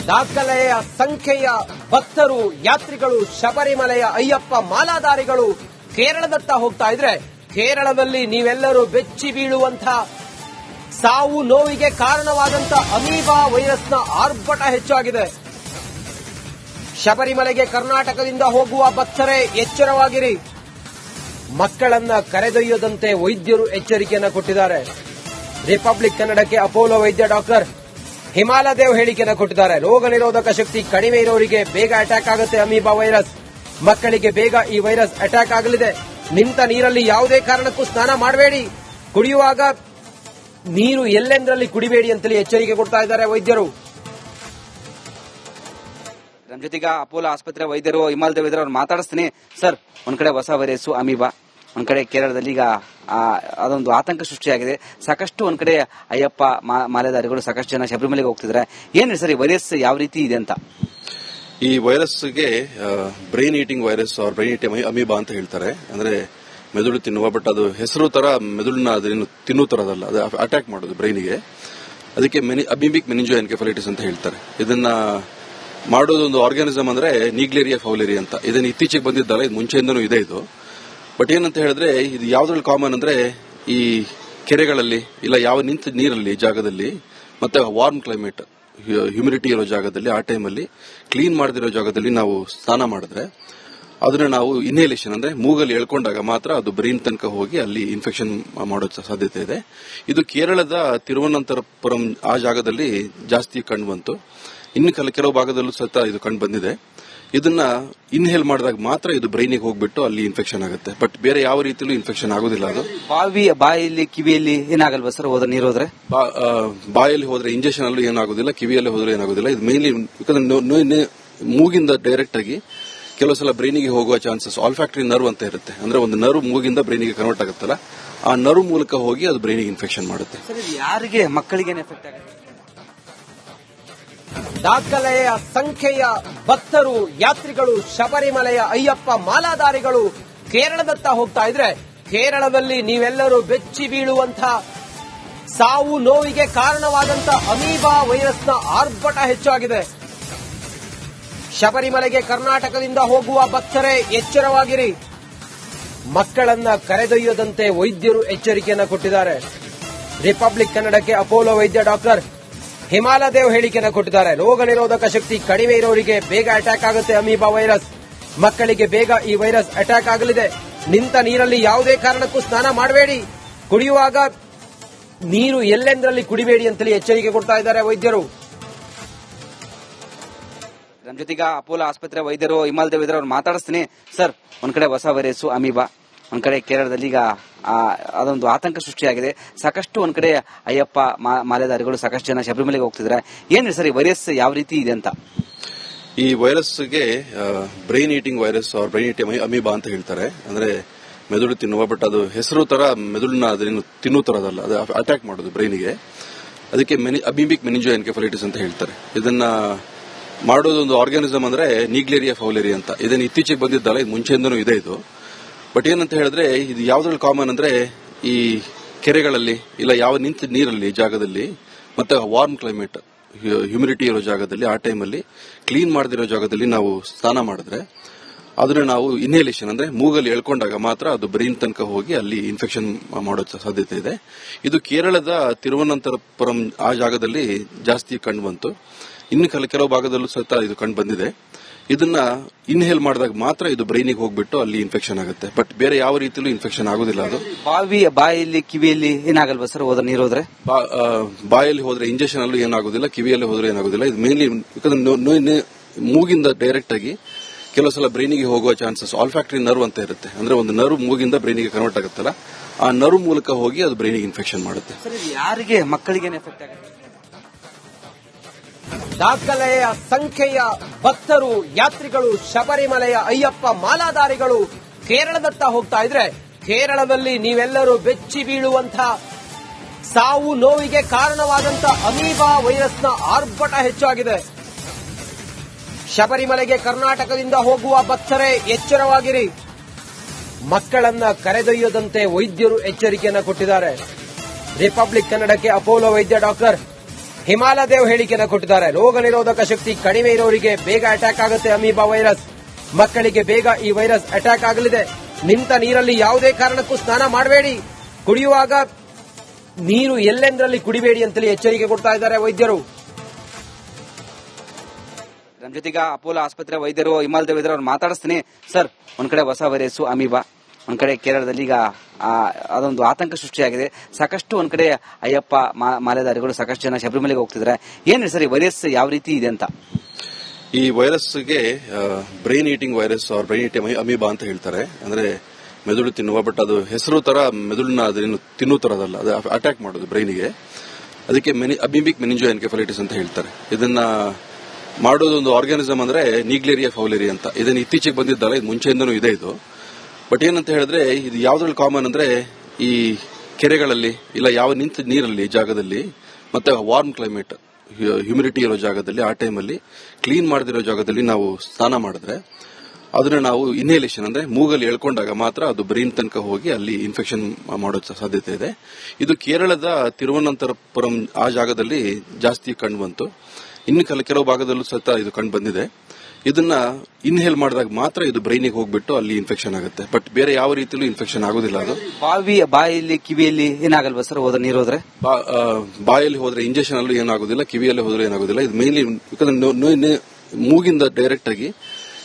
ದಾಖಲೆಯ ಸಂಖ್ಯೆಯ ಭಕ್ತರು, ಯಾತ್ರಿಗಳು, ಶಬರಿಮಲೆಯ ಅಯ್ಯಪ್ಪ ಮಾಲಾಧಾರಿಗಳು ಕೇರಳದತ್ತ ಹೋಗ್ತಾ ಇದ್ರೆ, ಕೇರಳದಲ್ಲಿ ನೀವೆಲ್ಲರೂ ಬೆಚ್ಚಿ ಬೀಳುವಂತಹ ಸಾವು ನೋವಿಗೆ ಕಾರಣವಾದಂತ ಅಮೀಬಾ ವೈರಸ್ನ ಆರ್ಭಟ ಹೆಚ್ಚಾಗಿದೆ. ಶಬರಿಮಲೆಗೆ ಕರ್ನಾಟಕದಿಂದ ಹೋಗುವ ಭಕ್ತರೇ ಎಚ್ಚರವಾಗಿರಿ. ಮಕ್ಕಳನ್ನ ಕರೆದೊಯ್ಯದಂತೆ ವೈದ್ಯರು ಎಚ್ಚರಿಕೆಯನ್ನು ಕೊಟ್ಟಿದ್ದಾರೆ. ರಿಪಬ್ಲಿಕ್ ಕನ್ನಡಕ್ಕೆ ಅಪೋಲೋ ವೈದ್ಯ ಡಾಕ್ಟರ್ ಹಿಮಾಲಯದೇವ್ ಹೇಳಿಕೆಯನ್ನು ಕೊಟ್ಟಿದ್ದಾರೆ. ರೋಗ ನಿರೋಧಕ ಶಕ್ತಿ ಕಡಿಮೆ ಇರೋರಿಗೆ ಬೇಗ ಅಟ್ಯಾಕ್ ಆಗುತ್ತೆ ಅಮೀಬಾ ವೈರಸ್. ಮಕ್ಕಳಿಗೆ ಬೇಗ ಈ ವೈರಸ್ ಅಟ್ಯಾಕ್ ಆಗಲಿದೆ. ನಿಂತ ನೀರಲ್ಲಿ ಯಾವುದೇ ಕಾರಣಕ್ಕೂ ಸ್ನಾನ ಮಾಡಬೇಡಿ. ಕುಡಿಯುವಾಗ ನೀರು ಎಲ್ಲೆಂದರಲ್ಲಿ ಕುಡಿಬೇಡಿ ಅಂತೇಳಿ ಎಚ್ಚರಿಕೆ ಕೊಡ್ತಾ ಇದ್ದಾರೆ ವೈದ್ಯರು. ನಮ್ಮ ಜೊತೆಗ ಅಪೋಲೋ ಆಸ್ಪತ್ರೆ ವೈದ್ಯರು ಹಿಮಾಲಯದೇವ್ ಇದ್ರೆ ಅವ್ರು ಮಾತಾಡಿಸ್ತೀನಿ. ಸರ್, ಒಂದ್ ಕಡೆ ಹೊಸ ವೈರಸ್ ಅಮೀಬಾ, ಒಂದ್ ಕಡೆ ಕೇರಳದಲ್ಲಿ ಈಗ ಅದೊಂದು ಆತಂಕ ಸೃಷ್ಟಿಯಾಗಿದೆ. ಸಾಕಷ್ಟು ಒಂದ್ ಕಡೆ ಅಯ್ಯಪ್ಪ ಮಾಲೆದಾರಿಗಳು ಸಾಕಷ್ಟು ಜನ ಶಬರಿಮಲೆಗೆ ಹೋಗ್ತಿದ್ದಾರೆ. ಏನ್ ಸರ್ ಈ ವೈರಸ್ ಯಾವ ರೀತಿ ಇದೆ ಅಂತ? ಈ ವೈರಸ್ಗೆ brain eating virus or brain eating amoeba ಅಂತ ಹೇಳ್ತಾರೆ. ಅಂದ್ರೆ ಮೆದುಳು ತಿನ್ನುವ, ಬಟ್ ಅದು ಹೆಸರು ತರ ಮೆದುಳನ್ನ ಅದೇನು ತಿನ್ನೋ ತರದಲ್ಲ, ಅದು ಅಟ್ಯಾಕ್ ಮಾಡೋದು ಬ್ರೈನಿಗೆ. ಅದಕ್ಕೆ ಅಮೀಬಿಕ್ ಮೆನಿಂಜೋ ಎನ್ಕೆಫಲೈಟಿಸ್ ಅಂತ ಹೇಳ್ತಾರೆ. ಇದನ್ನ ಮಾಡೋದೊಂದು ಆರ್ಗಾನಿಸಮ್ ಅಂದ್ರೆ ನೀಗ್ಲೇರಿಯಾ ಫೌಲೇರಿಯಾ ಅಂತ. ಇದನ್ನ ಇತ್ತೀಚೆಗೆ ಬಂದಿದ್ದಲ್ಲ, ಇದು ಮುಂಚೆಯಿಂದನೂ ಇದೆ ಇದು. ಬಟ್ ಏನಂತ ಹೇಳಿದ್ರೆ ಇದು ಯಾವ್ದ್ರಲ್ಲಿ ಕಾಮನ್ ಅಂದ್ರೆ ಈ ಕೆರೆಗಳಲ್ಲಿ ಇಲ್ಲ ಯಾವ ನಿಂತ ನೀರಲ್ಲಿ ಜಾಗದಲ್ಲಿ, ಮತ್ತೆ ವಾರ್ಮ್ ಕ್ಲೈಮೇಟ್, ಹ್ಯೂಮಿಡಿಟಿ ಇರೋ ಜಾಗದಲ್ಲಿ, ಆ ಟೈಮಲ್ಲಿ ಕ್ಲೀನ್ ಮಾಡದಿರೋ ಜಾಗದಲ್ಲಿ ನಾವು ಸ್ನಾನ ಮಾಡಿದ್ರೆ ಅದನ್ನ ನಾವು ಇನ್ಹೇಲೇಷನ್ ಅಂದ್ರೆ ಮೂಗಲ್ಲಿ ಎಳ್ಕೊಂಡಾಗ ಮಾತ್ರ ಅದು ಬ್ರೈನ್ ತನಕ ಹೋಗಿ ಅಲ್ಲಿ ಇನ್ಫೆಕ್ಷನ್ ಮಾಡೋ ಸಾಧ್ಯತೆ ಇದೆ. ಇದು ಕೇರಳದ ತಿರುವನಂತಪುರಂ ಆ ಜಾಗದಲ್ಲಿ ಜಾಸ್ತಿ ಕಂಡು ಬಂತು. ಇನ್ನು ಕೆಲವು ಭಾಗದಲ್ಲೂ ಸಹ ಇದು ಕಂಡು ಬಂದಿದೆ. ಇದನ್ನ ಇನ್ಹೇಲ್ ಮಾಡಿದಾಗ ಮಾತ್ರ ಇದು ಬ್ರೈನಿಗೆ ಹೋಗ್ಬಿಟ್ಟು ಅಲ್ಲಿ ಇನ್ಫೆಕ್ಷನ್ ಆಗುತ್ತೆ. ಬಟ್ ಬೇರೆ ಯಾವ ರೀತಿಯಲ್ಲೂ ಇನ್ಫೆಕ್ಷನ್ ಆಗೋದಿಲ್ಲ. ಅದು ಬಾಯಲ್ಲಿ ಕಿವಿಯಲ್ಲಿ ಏನಾಗಲ್ವಾ ಸರ್ ನೀರು ಹೋದ್ರೆ? ಬಾಯಲ್ಲಿ ಹೋದ್ರೆ ಇಂಜೆಕ್ಷನ್ ಅಲ್ಲೂ ಏನಾಗೋದಿಲ್ಲ, ಕಿವಿಯಲ್ಲಿ ಹೋದ್ರೆ ಏನಾಗೋದಿಲ್ಲ. ಇದು ಮೇನ್ಲಿ ಮೂಗಿಂದ ಡೈರೆಕ್ಟ್ ಆಗಿ ಕೆಲವು ಸಲ ಬ್ರೈನಿಗೆ ಹೋಗುವ ಚಾನ್ಸಸ್. ಆಲ್ಫ್ಯಾಕ್ಟರಿ ನರ್ವ್ ಅಂತ ಇರುತ್ತೆ, ಅಂದ್ರೆ ಒಂದು ನರ್ವ್ ಮೂಗಿಂದ ಬ್ರೈನಿಗೆ ಕನ್ವರ್ಟ್ ಆಗುತ್ತಲ್ಲ, ಆ ನರ್ವ್ ಮೂಲಕ ಹೋಗಿ ಅದು ಬ್ರೈನಿಗೆ ಇನ್ಫೆಕ್ಷನ್ ಮಾಡುತ್ತೆ. ಯಾರಿಗೆ ಮಕ್ಕಳಿಗೆ ಎಫೆಕ್ಟ್ ಆಗುತ್ತೆ? ದಾಖಲೆಯ ಸಂಖ್ಯೆಯ ಭಕ್ತರು, ಯಾತ್ರಿಗಳು, ಶಬರಿಮಲೆಯ ಅಯ್ಯಪ್ಪ ಮಾಲಾಧಾರಿಗಳು ಕೇರಳದತ್ತ ಹೋಗ್ತಾ ಇದ್ರೆ, ಕೇರಳದಲ್ಲಿ ನೀವೆಲ್ಲರೂ ಬೆಚ್ಚಿ ಬೀಳುವಂತಹ ಸಾವು ನೋವಿಗೆ ಕಾರಣವಾದಂತ ಅಮೀಬಾ ವೈರಸ್ನ ಆರ್ಭಟ ಹೆಚ್ಚಾಗಿದೆ. ಶಬರಿಮಲೆಗೆ ಕರ್ನಾಟಕದಿಂದ ಹೋಗುವ ಭಕ್ತರೇ ಎಚ್ಚರವಾಗಿರಿ. ಮಕ್ಕಳನ್ನ ಕರೆದೊಯ್ಯದಂತೆ ವೈದ್ಯರು ಎಚ್ಚರಿಕೆಯನ್ನು ಕೊಟ್ಟಿದ್ದಾರೆ. ರಿಪಬ್ಲಿಕ್ ಕನ್ನಡಕ್ಕೆ ಅಪೋಲೋ ವೈದ್ಯ ಡಾಕ್ಟರ್ ಹಿಮಾಲಯದೇವ್ ಹೇಳಿಕೆಯನ್ನು ಕೊಟ್ಟಿದ್ದಾರೆ. ರೋಗ ನಿರೋಧಕ ಶಕ್ತಿ ಕಡಿಮೆ ಇರೋರಿಗೆ ಬೇಗ ಅಟ್ಯಾಕ್ ಆಗುತ್ತೆ ಅಮೀಬಾ ವೈರಸ್. ಮಕ್ಕಳಿಗೆ ಬೇಗ ಈ ವೈರಸ್ ಅಟ್ಯಾಕ್ ಆಗಲಿದೆ. ನಿಂತ ನೀರಲ್ಲಿ ಯಾವುದೇ ಕಾರಣಕ್ಕೂ ಸ್ನಾನ ಮಾಡಬೇಡಿ. ಕುಡಿಯುವಾಗ ನೀರು ಎಲ್ಲೆಂದರಲ್ಲಿ ಕುಡಿಬೇಡಿ ಅಂತೇಳಿ ಎಚ್ಚರಿಕೆ ಕೊಡ್ತಾ ಇದ್ದಾರೆ ವೈದ್ಯರು. ನಮ್ಮ ಜೊತೆಗ ಅಪೋಲೋ ಆಸ್ಪತ್ರೆ ವೈದ್ಯರು ಹಿಮಾಲಯದೇವ್ ಇದ್ರೆ ಅವ್ರು ಮಾತಾಡಿಸ್ತೀನಿ. ಸರ್, ಒಂದ್ ಕಡೆ ಹೊಸ ವೈರಸ್ ಅಮೀಬಾ, ಒಂದ್ ಕಡೆ ಕೇರಳದಲ್ಲಿ ಈಗ ಅದೊಂದು ಆತಂಕ ಸೃಷ್ಟಿಯಾಗಿದೆ. ಸಾಕಷ್ಟು ಒಂದ್ ಕಡೆ ಅಯ್ಯಪ್ಪ ಮಾಲೆದಾರಿಗಳು ಸಾಕಷ್ಟು ಜನ ಶಬರಿಮಲೆಗೆ ಹೋಗ್ತಿದ್ದಾರೆ. ಏನ್ ಸರ್ ಈ ವೈರಸ್ ಯಾವ ರೀತಿ ಇದೆ ಅಂತ? ಈ ವೈರಸ್ಗೆ brain eating virus or brain eating amoeba ಅಂತ ಹೇಳ್ತಾರೆ. ಅಂದ್ರೆ ಮೆದುಳು ತಿನ್ನುವ, ಬಟ್ ಅದು ಹೆಸರು ತರ ಮೆದುಳನ್ನ ಅದೇನು ತಿನ್ನೋ ತರದಲ್ಲ, ಅದು ಅಟ್ಯಾಕ್ ಮಾಡೋದು ಬ್ರೈನಿಗೆ. ಅದಕ್ಕೆ ಅಮೀಬಿಕ್ ಮೆನಿಂಜೋ ಎನ್ಕೆಫಲೈಟಿಸ್ ಅಂತ ಹೇಳ್ತಾರೆ. ಇದನ್ನ ಮಾಡೋದೊಂದು ಆರ್ಗಾನಿಸಮ್ ಅಂದ್ರೆ ನೀಗ್ಲೇರಿಯಾ ಫೌಲೇರಿಯಾ ಅಂತ. ಇದನ್ನ ಇತ್ತೀಚೆಗೆ ಬಂದಿದ್ದಲ್ಲ, ಇದು ಮುಂಚೆಯಿಂದನೂ ಇದೆ ಇದು. ಬಟ್ ಏನಂತ ಹೇಳಿದ್ರೆ ಇದು ಯಾವ್ದ್ರಲ್ಲಿ ಕಾಮನ್ ಅಂದ್ರೆ ಈ ಕೆರೆಗಳಲ್ಲಿ ಇಲ್ಲ ಯಾವ ನಿಂತ ನೀರಲ್ಲಿ ಜಾಗದಲ್ಲಿ, ಮತ್ತೆ ವಾರ್ಮ್ ಕ್ಲೈಮೇಟ್, ಹ್ಯೂಮಿಡಿಟಿ ಇರೋ ಜಾಗದಲ್ಲಿ, ಆ ಟೈಮಲ್ಲಿ ಕ್ಲೀನ್ ಮಾಡದಿರೋ ಜಾಗದಲ್ಲಿ ನಾವು ಸ್ನಾನ ಮಾಡಿದ್ರೆ ಅದನ್ನ ನಾವು ಇನ್ಹೇಲೇಷನ್ ಅಂದ್ರೆ ಮೂಗಲ್ಲಿ ಎಳ್ಕೊಂಡಾಗ ಮಾತ್ರ ಅದು ಬ್ರೈನ್ ತನಕ ಹೋಗಿ ಅಲ್ಲಿ ಇನ್ಫೆಕ್ಷನ್ ಮಾಡೋ ಸಾಧ್ಯತೆ ಇದೆ. ಇದು ಕೇರಳದ ತಿರುವನಂತಪುರಂ ಆ ಜಾಗದಲ್ಲಿ ಜಾಸ್ತಿ ಕಂಡು ಬಂತು. ಇನ್ನು ಕೆಲವು ಭಾಗದಲ್ಲೂ ಸಹ ಇದು ಕಂಡು ಬಂದಿದೆ. ಇದನ್ನ ಇನ್ಹೇಲ್ ಮಾಡಿದಾಗ ಮಾತ್ರ ಇದು ಬ್ರೈನಿಗೆ ಹೋಗ್ಬಿಟ್ಟು ಅಲ್ಲಿ ಇನ್ಫೆಕ್ಷನ್ ಆಗುತ್ತೆ. ಬಟ್ ಬೇರೆ ಯಾವ ರೀತಿಯಲ್ಲೂ ಇನ್ಫೆಕ್ಷನ್ ಆಗೋದಿಲ್ಲ. ಅದು ಬಾಯಲ್ಲಿ ಕಿವಿಯಲ್ಲಿ ಏನಾಗಲ್ವಾ ಸರ್ ನೀರು ಹೋದ್ರೆ? ಬಾಯಲ್ಲಿ ಹೋದ್ರೆ ಇಂಜೆಕ್ಷನ್ ಅಲ್ಲೂ ಏನಾಗೋದಿಲ್ಲ, ಕಿವಿಯಲ್ಲಿ ಹೋದ್ರೆ ಏನಾಗೋದಿಲ್ಲ. ಇದು ಮೇನ್ಲಿ ಮೂಗಿಂದ ಡೈರೆಕ್ಟ್ ಆಗಿ ಕೆಲವು ಸಲ ಬ್ರೈನಿಗೆ ಹೋಗುವ ಚಾನ್ಸಸ್. ಆಲ್ಫ್ಯಾಕ್ಟರಿ ನರ್ವ್ ಅಂತ ಇರುತ್ತೆ, ಅಂದ್ರೆ ಒಂದು ನರ್ವ್ ಮೂಗಿಂದ ಬ್ರೈನಿಗೆ ಕನ್ವರ್ಟ್ ಆಗುತ್ತಲ್ಲ, ಆ ನರ್ವ್ ಮೂಲಕ ಹೋಗಿ ಅದು ಬ್ರೈನಿಗೆ ಇನ್ಫೆಕ್ಷನ್ ಮಾಡುತ್ತೆ. ಯಾರಿಗೆ ಮಕ್ಕಳಿಗೆ ಎಫೆಕ್ಟ್ ಆಗುತ್ತೆ? ದಾಖಲೆಯ ಸಂಖ್ಯೆಯ ಭಕ್ತರು, ಯಾತ್ರಿಗಳು, ಶಬರಿಮಲೆಯ ಅಯ್ಯಪ್ಪ ಮಾಲಾಧಾರಿಗಳು ಕೇರಳದತ್ತ ಹೋಗ್ತಾ ಇದ್ರೆ, ಕೇರಳದಲ್ಲಿ ನೀವೆಲ್ಲರೂ ಬೆಚ್ಚಿ ಬೀಳುವಂತಹ ಸಾವು ನೋವಿಗೆ ಕಾರಣವಾದಂತ ಅಮೀಬಾ ವೈರಸ್ನ ಆರ್ಭಟ ಹೆಚ್ಚಾಗಿದೆ. ಶಬರಿಮಲೆಗೆ ಕರ್ನಾಟಕದಿಂದ ಹೋಗುವ ಭಕ್ತರೇ ಎಚ್ಚರವಾಗಿರಿ. ಮಕ್ಕಳನ್ನ ಕರೆದೊಯ್ಯದಂತೆ ವೈದ್ಯರು ಎಚ್ಚರಿಕೆಯನ್ನು ಕೊಟ್ಟಿದ್ದಾರೆ. ರಿಪಬ್ಲಿಕ್ ಕನ್ನಡಕ್ಕೆ ಅಪೋಲೋ ವೈದ್ಯ ಡಾಕ್ಟರ್ ಹಿಮಾಲಯದೇವ್ ಹೇಳಿಕೆಯನ್ನು ಕೊಟ್ಟಿದ್ದಾರೆ. ರೋಗ ನಿರೋಧಕ ಶಕ್ತಿ ಕಡಿಮೆ ಇರೋರಿಗೆ ಬೇಗ ಅಟ್ಯಾಕ್ ಆಗುತ್ತೆ ಅಮೀಬಾ ವೈರಸ್. ಮಕ್ಕಳಿಗೆ ಬೇಗ ಈ ವೈರಸ್ ಅಟ್ಯಾಕ್ ಆಗಲಿದೆ. ನಿಂತ ನೀರಲ್ಲಿ ಯಾವುದೇ ಕಾರಣಕ್ಕೂ ಸ್ನಾನ ಮಾಡಬೇಡಿ. ಕುಡಿಯುವಾಗ ನೀರು ಎಲ್ಲೆಂದರಲ್ಲಿ ಕುಡಿಬೇಡಿ ಅಂತೇಳಿ ಎಚ್ಚರಿಕೆ ಕೊಡ್ತಾ ಇದ್ದಾರೆ ವೈದ್ಯರು. ನಮ್ಮ ಜೊತೆಗ ಅಪೋಲೋ ಆಸ್ಪತ್ರೆ ವೈದ್ಯರು ಹಿಮಾಲಯದೇವ್ ಇದ್ದಾರೆ, ಅವ್ರು ಮಾತಾಡಿಸ್ತೀನಿ. ಸರ್, ಒಂದ್ ಕಡೆ ಹೊಸ ವೈರಸ್ ಅಮೀಬಾ, ಒಂದ್ ಕಡೆ ಕೇರಳದಲ್ಲಿ ಈಗ ಅದೊಂದು ಆತಂಕ ಸೃಷ್ಟಿಯಾಗಿದೆ. ಸಾಕಷ್ಟು ಒಂದ್ ಕಡೆ ಅಯ್ಯಪ್ಪ ಮಾಲೆದಾರಿಗಳು ಸಾಕಷ್ಟು ಜನ ಶಬರಿಮಲೆಗೆ ಹೋಗ್ತಿದ್ದಾರೆ. ಏನ್ ಸರ್ ಈ ವೈರಸ್ ಯಾವ ರೀತಿ ಇದೆ ಅಂತ? ಈ ವೈರಸ್ಗೆ brain eating virus or brain eating amoeba ಅಂತ ಹೇಳ್ತಾರೆ. ಅಂದ್ರೆ ಮೆದುಳು ತಿನ್ನುವ, ಬಟ್ ಅದು ಹೆಸರು ತರ ಮೆದುಳನ್ನ ಅದೇನು ತಿನ್ನೋ ತರದಲ್ಲ, ಅದು ಅಟ್ಯಾಕ್ ಮಾಡೋದು ಬ್ರೈನಿಗೆ. ಅದಕ್ಕೆ ಅಮೀಬಿಕ್ ಮೆನಿಂಜೋ ಎನ್ಕೆಫಲೈಟಿಸ್ ಅಂತ ಹೇಳ್ತಾರೆ. ಇದನ್ನ ಮಾಡೋದು ಒಂದು ಆರ್ಗಾನಿಸಮ್ ಅಂದ್ರೆ ನೀಗ್ಲೇರಿಯಾ ಫೌಲೇರಿ ಅಂತ. ಇದನ್ನ ಇತ್ತೀಚೆಗೆ ಬಂದಿದ್ದಲ್ಲ, ಇದು ಮುಂಚೆಯಿಂದನೂ ಇದೆ ಇದು. ಬಟ್ ಏನಂತ ಹೇಳಿದ್ರೆ ಇದು ಯಾವ್ದ್ರಲ್ಲಿ ಕಾಮನ್ ಅಂದ್ರೆ ಈ ಕೆರೆಗಳಲ್ಲಿ ಇಲ್ಲ ಯಾವ ನಿಂತ ನೀರಲ್ಲಿ ಜಾಗದಲ್ಲಿ ಮತ್ತೆ ವಾರ್ಮ್ ಕ್ಲೈಮೇಟ್ ಹ್ಯೂಮಿಡಿಟಿ ಇರೋ ಜಾಗದಲ್ಲಿ ಆ ಟೈಮಲ್ಲಿ ಕ್ಲೀನ್ ಮಾಡದಿರೋ ಜಾಗದಲ್ಲಿ ನಾವು ಸ್ನಾನ ಮಾಡಿದ್ರೆ ಅದನ್ನ ನಾವು ಇನ್ಹೇಲೇಷನ್ ಅಂದ್ರೆ ಮೂಗಲ್ಲಿ ಎಳ್ಕೊಂಡಾಗ ಮಾತ್ರ ಅದು ಬ್ರೈನ್ ತನಕ ಹೋಗಿ ಅಲ್ಲಿ ಇನ್ಫೆಕ್ಷನ್ ಮಾಡೋ ಸಾಧ್ಯತೆ ಇದೆ. ಇದು ಕೇರಳದ ತಿರುವನಂತಪುರಂ ಆ ಜಾಗದಲ್ಲಿ ಜಾಸ್ತಿ ಕಂಡು ಬಂತು. ಇನ್ನು ಕೆಲವು ಭಾಗದಲ್ಲೂ ಸಹ ಇದು ಕಂಡು ಬಂದಿದೆ. ಇದನ್ನ ಇನ್ಹೇಲ್ ಮಾಡಿದಾಗ ಮಾತ್ರ ಇದು ಬ್ರೈನಿಗೆ ಹೋಗ್ಬಿಟ್ಟು ಅಲ್ಲಿ ಇನ್ಫೆಕ್ಷನ್ ಆಗುತ್ತೆ. ಬಟ್ ಬೇರೆ ಯಾವ ರೀತಿಯಲ್ಲೂ ಇನ್ಫೆಕ್ಷನ್ ಆಗೋದಿಲ್ಲ. ಅದು ಬಾಯಲ್ಲಿ ಕಿವಿಯಲ್ಲಿ ಏನಾಗಲ್ವಾ ಸರ್ ನೀರು ಹೋದ್ರೆ? ಬಾಯಲ್ಲಿ ಹೋದ್ರೆ ಇಂಜೆಕ್ಷನ್ ಅಲ್ಲೂ ಏನಾಗೋದಿಲ್ಲ, ಕಿವಿಯಲ್ಲಿ ಹೋದ್ರೆ ಏನಾಗೋದಿಲ್ಲ. ಇದು ಮೇನ್ಲಿ ಮೂಗಿಂದ ಡೈರೆಕ್ಟ್ ಆಗಿ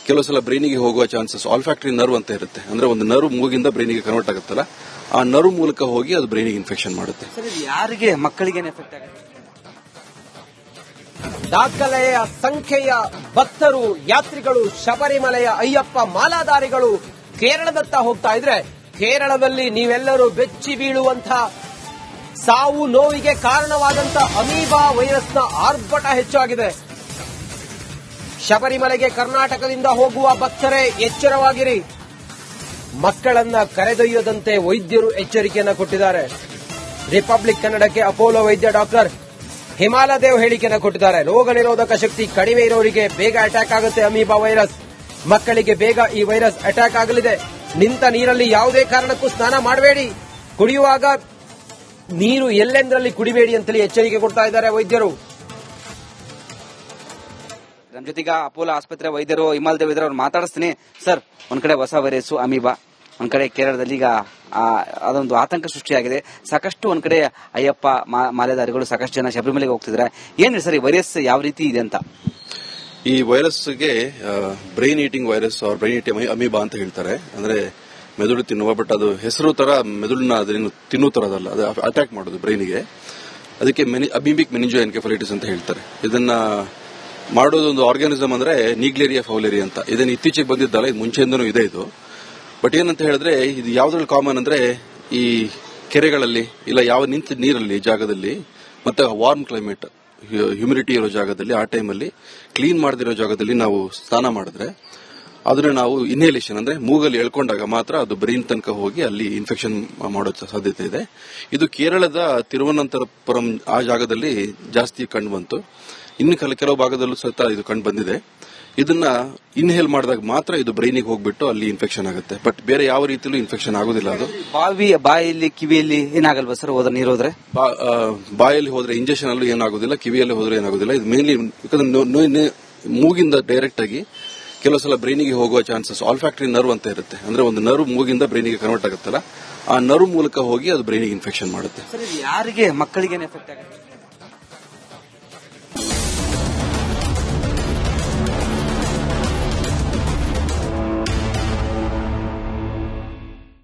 ಕೆಲವು ಸಲ ಬ್ರೈನಿಗೆ ಹೋಗುವ ಚಾನ್ಸಸ್. ಆಲ್ಫ್ಯಾಕ್ಟರಿ ನರ್ವ್ ಅಂತ ಇರುತ್ತೆ, ಅಂದ್ರೆ ಒಂದು ನರ್ವ್ ಮೂಗಿಂದ ಬ್ರೈನಿಗೆ ಕನ್ವರ್ಟ್ ಆಗುತ್ತಲ್ಲ, ಆ ನರ್ವ್ ಮೂಲಕ ಹೋಗಿ ಅದು ಬ್ರೈನಿಗೆ ಇನ್ಫೆಕ್ಷನ್ ಮಾಡುತ್ತೆ. ಯಾರಿಗೆ ಮಕ್ಕಳಿಗೆ ಎಫೆಕ್ಟ್ ಆಗುತ್ತೆ? ದಾಖಲೆಯ ಸಂಖ್ಯೆಯ ಭಕ್ತರು, ಯಾತ್ರಿಗಳು, ಶಬರಿಮಲೆಯ ಅಯ್ಯಪ್ಪ ಮಾಲಾಧಾರಿಗಳು ಕೇರಳದತ್ತ ಹೋಗ್ತಾ ಇದ್ರೆ ಕೇರಳದಲ್ಲಿ ನೀವೆಲ್ಲರೂ ಬೆಚ್ಚಿ ಬೀಳುವಂತಹ ಸಾವು ನೋವಿಗೆ ಕಾರಣವಾದಂತ ಅಮೀಬಾ ವೈರಸ್ನ ಆರ್ಭಟ ಹೆಚ್ಚಾಗಿದೆ. ಶಬರಿಮಲೆಗೆ ಕರ್ನಾಟಕದಿಂದ ಹೋಗುವ ಭಕ್ತರೇ ಎಚ್ಚರವಾಗಿರಿ. ಮಕ್ಕಳನ್ನ ಕರೆದೊಯ್ಯದಂತೆ ವೈದ್ಯರು ಎಚ್ಚರಿಕೆಯನ್ನು ಕೊಟ್ಟಿದ್ದಾರೆ. ರಿಪಬ್ಲಿಕ್ ಕನ್ನಡಕ್ಕೆ ಅಪೋಲೋ ವೈದ್ಯ ಡಾಕ್ಟರ್ ಹಿಮಾಲಯದೇವ್ ಹೇಳಿಕೆಯನ್ನು ಕೊಟ್ಟಿದ್ದಾರೆ. ರೋಗ ನಿರೋಧಕ ಶಕ್ತಿ ಕಡಿಮೆ ಇರೋರಿಗೆ ಬೇಗ ಅಟ್ಯಾಕ್ ಆಗುತ್ತೆ ಅಮೀಬಾ ವೈರಸ್. ಮಕ್ಕಳಿಗೆ ಬೇಗ ಈ ವೈರಸ್ ಅಟ್ಯಾಕ್ ಆಗಲಿದೆ. ನಿಂತ ನೀರಲ್ಲಿ ಯಾವುದೇ ಕಾರಣಕ್ಕೂ ಸ್ನಾನ ಮಾಡಬೇಡಿ. ಕುಡಿಯುವಾಗ ನೀರು ಎಲ್ಲೆಂದರಲ್ಲಿ ಕುಡಿಬೇಡಿ ಅಂತೇಳಿ ಎಚ್ಚರಿಕೆ ಕೊಡ್ತಾ ಇದ್ದಾರೆ ವೈದ್ಯರು. ನಮ್ಮ ಜೊತೆಗ ಅಪೋಲೋ ಆಸ್ಪತ್ರೆ ವೈದ್ಯರು ಹಿಮಾಲಯದೇವ್ ಇದ್ದಾರೆ, ಅವ್ರು ಮಾತಾಡಿಸ್ತೀನಿ. ಸರ್, ಒಂದ್ ಕಡೆ ಹೊಸ ವೈರಸ್ ಅಮೀಬಾ, ಒಂದ್ ಕಡೆ ಕೇರಳದಲ್ಲಿ ಈಗ ಅದೊಂದು ಆತಂಕ ಸೃಷ್ಟಿಯಾಗಿದೆ. ಸಾಕಷ್ಟು ಒಂದ್ ಕಡೆ ಅಯ್ಯಪ್ಪ ಮಾಲೆದಾರಿಗಳು ಸಾಕಷ್ಟು ಜನ ಶಬರಿಮಲೆಗೆ ಹೋಗ್ತಿದ್ದಾರೆ. ಏನ್ ಸರ್ ಈ ವೈರಸ್ ಯಾವ ರೀತಿ ಇದೆ ಅಂತ? ಈ ವೈರಸ್ಗೆ brain eating virus or brain eating amoeba ಅಂತ ಹೇಳ್ತಾರೆ. ಅಂದ್ರೆ ಮೆದುಳು ತಿನ್ನುವ, ಬಟ್ ಅದು ಹೆಸರು ತರ ಮೆದುಳನ್ನ ಅದೇನು ತಿನ್ನೋ ತರದಲ್ಲ, ಅದು ಅಟ್ಯಾಕ್ ಮಾಡೋದು ಬ್ರೈನಿಗೆ. ಅದಕ್ಕೆ ಅಮೀಬಿಕ್ ಮೆನಿಂಜೋ ಎನ್ಕೆಫಲೈಟಿಸ್ ಅಂತ ಹೇಳ್ತಾರೆ. ಇದನ್ನ ಮಾಡೋದು ಒಂದು ಆರ್ಗಾನಿಸಮ್ ಅಂದ್ರೆ ನೀಗ್ಲೇರಿಯಾ ಫೌಲೇರಿ ಅಂತ. ಇದನ್ನ ಇತ್ತೀಚೆಗೆ ಬಂದಿದ್ದಲ್ಲ, ಇದು ಮುಂಚೆಯಿಂದನೂ ಇದೆ ಇದು. ಬಟ್ ಏನಂತ ಹೇಳಿದ್ರೆ ಇದು ಯಾವ್ದ್ರಲ್ಲಿ ಕಾಮನ್ ಅಂದ್ರೆ ಈ ಕೆರೆಗಳಲ್ಲಿ ಇಲ್ಲ ಯಾವ ನಿಂತ ನೀರಲ್ಲಿ ಜಾಗದಲ್ಲಿ ಮತ್ತೆ ವಾರ್ಮ್ ಕ್ಲೈಮೇಟ್ ಹ್ಯೂಮಿಡಿಟಿ ಇರೋ ಜಾಗದಲ್ಲಿ ಆ ಟೈಮಲ್ಲಿ ಕ್ಲೀನ್ ಮಾಡದಿರೋ ಜಾಗದಲ್ಲಿ ನಾವು ಸ್ನಾನ ಮಾಡಿದ್ರೆ ಅದನ್ನ ನಾವು ಇನ್ಹೇಲೇಷನ್ ಅಂದ್ರೆ ಮೂಗಲ್ಲಿ ಎಳ್ಕೊಂಡಾಗ ಮಾತ್ರ ಅದು ಬ್ರೈನ್ ತನಕ ಹೋಗಿ ಅಲ್ಲಿ ಇನ್ಫೆಕ್ಷನ್ ಮಾಡೋ ಸಾಧ್ಯತೆ ಇದೆ. ಇದು ಕೇರಳದ ತಿರುವನಂತಪುರಂ ಆ ಜಾಗದಲ್ಲಿ ಜಾಸ್ತಿ ಕಂಡು ಬಂತು. ಇನ್ನು ಕೆಲವು ಭಾಗದಲ್ಲೂ ಸಹ ಇದು ಕಂಡು ಬಂದಿದೆ. ಇದನ್ನ ಇನ್ಹೇಲ್ ಮಾಡಿದಾಗ ಮಾತ್ರ ಇದು ಬ್ರೈನಿಗೆ ಹೋಗ್ಬಿಟ್ಟು ಅಲ್ಲಿ ಇನ್ಫೆಕ್ಷನ್ ಆಗುತ್ತೆ. ಬಟ್ ಬೇರೆ ಯಾವ ರೀತಿಯಲ್ಲೂ ಇನ್ಫೆಕ್ಷನ್ ಆಗೋದಿಲ್ಲ. ಅದು ಬಾಯಲ್ಲಿ ಕಿವಿಯಲ್ಲಿ ಏನಾಗಲ್ವಾ ಸರ್ ನೀರು ಹೋದ್ರೆ? ಬಾಯಲ್ಲಿ ಹೋದ್ರೆ ಇಂಜೆಕ್ಷನ್ ಅಲ್ಲೂ ಏನಾಗೋದಿಲ್ಲ, ಕಿವಿಯಲ್ಲಿ ಹೋದ್ರೆ ಏನಾಗೋದಿಲ್ಲ. ಇದು ಮೇನ್ಲಿ ಮೂಗಿಂದ ಡೈರೆಕ್ಟ್ ಆಗಿ ಕೆಲವು ಸಲ ಬ್ರೈನಿಗೆ ಹೋಗುವ ಚಾನ್ಸಸ್. ಆಲ್ಫ್ಯಾಕ್ಟರಿ ನರ್ವ್ ಅಂತ ಇರುತ್ತೆ, ಅಂದ್ರೆ ಒಂದು ನರ್ವ್ ಮೂಗಿಂದ ಬ್ರೈನಿಗೆ ಕನ್ವರ್ಟ್ ಆಗುತ್ತಲ್ಲ, ಆ ನರ್ವ್ ಮೂಲಕ ಹೋಗಿ ಅದು ಬ್ರೈನಿಗೆ ಇನ್ಫೆಕ್ಷನ್ ಮಾಡುತ್ತೆ. ಯಾರಿಗೆ ಮಕ್ಕಳಿಗೆ ಎಫೆಕ್ಟ್ ಆಗುತ್ತೆ?